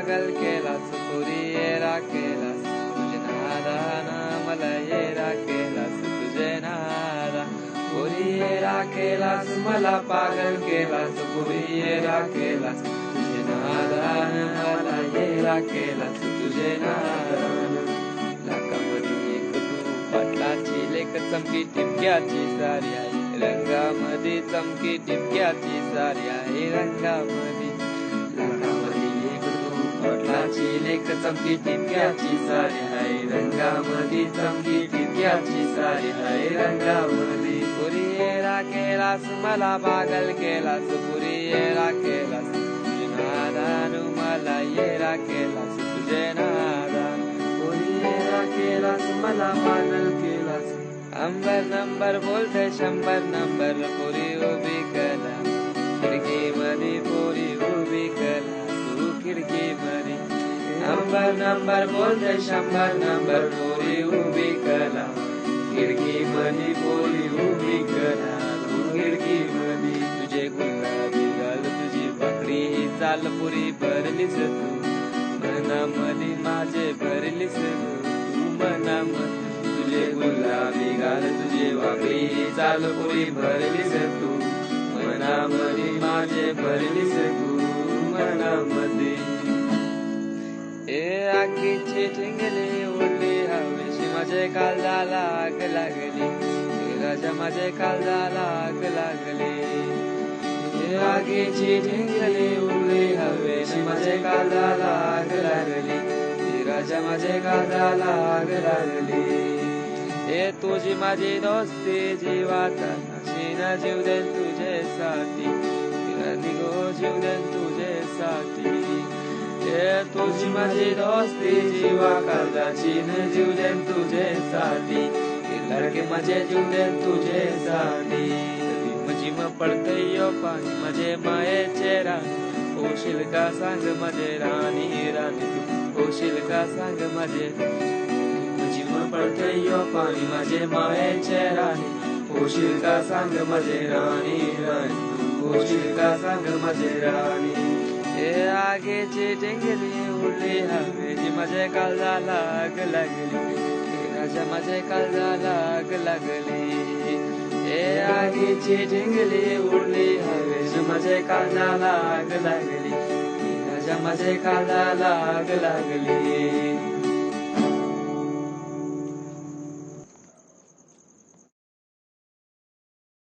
पागल केलास पुरी येरा केलास तुझे नादाना मला येरा केलास तुझे नादा पुरी येरा केलास मला पागल केलास पुरी येरा केलास तुझे नादान मला येरा केलास तुझे नादान लाखामध्ये एक तू पाटलाची लेक चमकी टिपक्याची सारी आहे रंगामध्ये चमकी टिपक्याची सारी आहे रंगामध्ये लाखामध्ये एक तू पाटलाची लेक चमकी टिपक्याची सारी आहे रंगामध्ये चमकी टिपक्याची सारी आहे रंगामध्ये पुरी येरा केलास मला पागल केलास पुरी येरा केलास तुझे नादान मला येरा केलास तुझे नादान पुरी येरा केलास मला पागल केलास अंबर नंबर बोलते 100 नंबर पुरी उभी कला खिडकी मध्ये पुरी उभी कला तू खिडकी मध्ये अंबर नंबर बोलते 100 नंबर पुरी उभी कला खिडकी मध्ये पुरी उभी कला तू खिडकी मध्ये तुझे गुलाबी गाल तुझी बाकडी चाल पुरी भरलीस तू मनामध्ये माझे भरलीस तू मनामध्ये तुझे गुलाबी गाल तुझे वाकडी चाल पुरी भरलीस तू मनामध्ये माझे भरलीस तू मनामध्ये ए आगीची ठिंगली उडली हवेशी माझे काळजाला आग लागली राजा माझे काळजाला आग लागली ए आगीची ठिंगली उडली हवेशी माझे काळजाला आग लागली राजा माझे काळजाला आग लागली ए तुझी माझी दोस्ती जीवाचा नाशीना जीव देन तुझ्यासाठी निघो जीव देन तुझ्यासाठी ए तुझी माझी दोस्ती जीवा काळजाची न जीव देन तुझ्यासाठी लडके माझे जीव देन तुझ्यासाठी माझी मग पडतय पाणी माझे मायेचे राणी होशील का सांग माझे राणी राणी होशील का सांग माझे पडते यो पाणी माझे मायेचे राणी होशील का सांग माझे राणी राणी होशील का सांग माझे राणी ए आगीची टिंगली उडली हवेची माझे काळजाला आग लागली राजा माझे काळजाला आग लागली ए आगीची टिंगली उडली हवेची माझे काळजाला आग लागली राजा माझे काळजाला आग लागली